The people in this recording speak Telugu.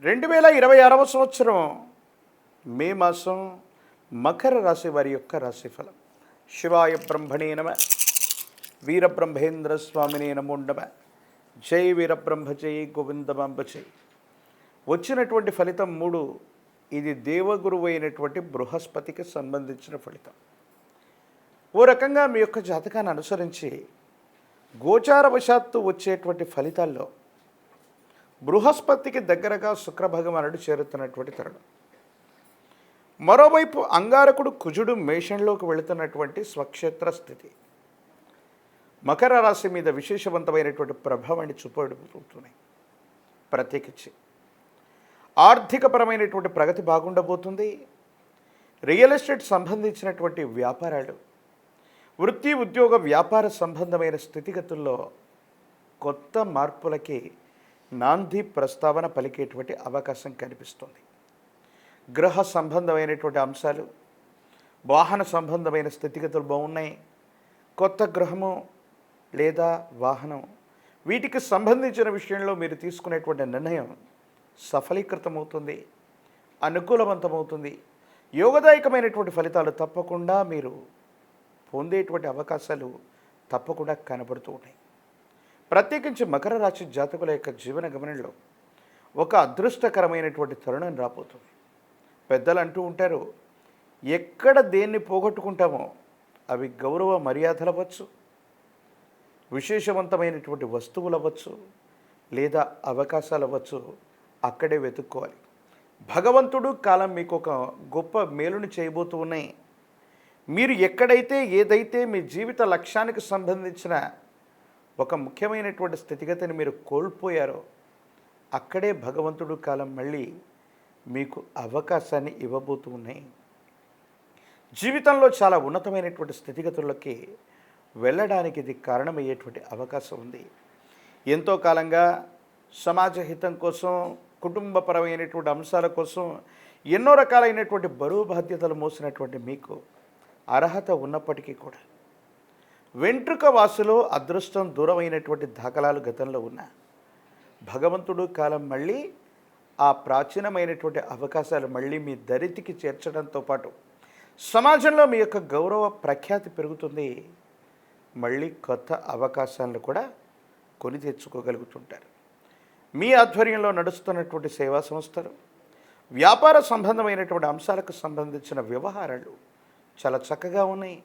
2026వ సంవత్సరం మే మాసం మకర రాశి వారి యొక్క రాశిఫలం. శివాయ బ్రహ్మణే నమ, వీరబ్రహ్మేంద్ర స్వామినే నమో నమ, జై వీరబ్రహ్మ జై గోవిందమాంబ జై. వచ్చినటువంటి ఫలితం 3. ఇది దేవగురువు అయినటువంటి బృహస్పతికి సంబంధించిన ఫలితం. ఓ రకంగా మీ యొక్క జాతకాన్ని అనుసరించి గోచారవశాత్తు వచ్చేటువంటి ఫలితాల్లో బృహస్పతికి దగ్గరగా శుక్రభగవానుడు చేరుతున్నటువంటి తరుణం. మరోవైపు అంగారకుడు కుజుడు మేషంలోకి వెళుతున్నటువంటి స్వక్షేత్ర స్థితి మకర రాశి మీద విశేషవంతమైనటువంటి ప్రభావాన్ని చూపబడుతున్నాయి. ప్రత్యేకించి ఆర్థికపరమైనటువంటి ప్రగతి బాగుండబోతుంది. రియల్ ఎస్టేట్ సంబంధించినటువంటి వ్యాపారాలు, వృత్తి ఉద్యోగ వ్యాపార సంబంధమైన స్థితిగతుల్లో కొత్త మార్పులకి నాంది ప్రస్తావన పలికేటువంటి అవకాశం కనిపిస్తుంది. గృహ సంబంధమైనటువంటి అంశాలు, వాహన సంబంధమైన స్థితిగతులు బాగున్నాయి. కొత్త గృహము లేదా వాహనం, వీటికి సంబంధించిన విషయంలో మీరు తీసుకునేటువంటి నిర్ణయం సఫలీకృతమవుతుంది, అనుకూలవంతమవుతుంది. యోగదాయకమైనటువంటి ఫలితాలు తప్పకుండా మీరు పొందేటువంటి అవకాశాలు తప్పకుండా కనబడుతూ ఉన్నాయి. ప్రత్యేకించి మకర రాశి జాతకుల యొక్క జీవన గమనంలో ఒక అదృష్టకరమైనటువంటి తరుణం రాబోతుంది. పెద్దలు అంటూ ఉంటారు, ఎక్కడ దేన్ని పోగొట్టుకుంటామో అవి గౌరవ మర్యాదలు అవ్వచ్చు, విశేషవంతమైనటువంటి వస్తువులు అవ్వచ్చు, లేదా అవకాశాలు అవ్వచ్చు, అక్కడే వెతుక్కోవాలి. భగవంతుడు కాలం మీకు ఒక గొప్ప మేలుని చేయబోతూ ఉన్నాయి. మీరు ఎక్కడైతే ఏదైతే మీ జీవిత లక్ష్యానికి సంబంధించిన ఒక ముఖ్యమైనటువంటి స్థితిగతిని మీరు కోల్పోయారో అక్కడే భగవంతుడు కాలం మళ్ళీ మీకు అవకాశాన్ని ఇవ్వబోతూ ఉన్నాయి. జీవితంలో చాలా ఉన్నతమైనటువంటి స్థితిగతుల్లోకి వెళ్ళడానికి ఇది కారణమయ్యేటువంటి అవకాశం ఉంది. ఎంతో కాలంగా సమాజ హితం కోసం, కుటుంబపరమైనటువంటి అంశాల కోసం ఎన్నో రకాలైనటువంటి బరువు బాధ్యతలు మోసినటువంటి మీకు అర్హత ఉన్నప్పటికీ కూడా వెంట్రుక వాసులో అదృష్టం దూరమైనటువంటి దాఖలాలు గతంలో ఉన్న భగవంతుడు కాలం మళ్ళీ ఆ ప్రాచీనమైనటువంటి అవకాశాలు మళ్ళీ మీ దరితికి చేర్చడంతో పాటు సమాజంలో మీ యొక్క గౌరవ ప్రఖ్యాతి పెరుగుతుంది. మళ్ళీ కొత్త అవకాశాలను కూడా కొని తెచ్చుకోగలుగుతుంటారు. మీ ఆధ్వర్యంలో నడుస్తున్నటువంటి సేవా సంస్థలు, వ్యాపార సంబంధమైనటువంటి అంశాలకు సంబంధించిన వ్యవహారాలు చాలా చక్కగా ఉన్నాయి.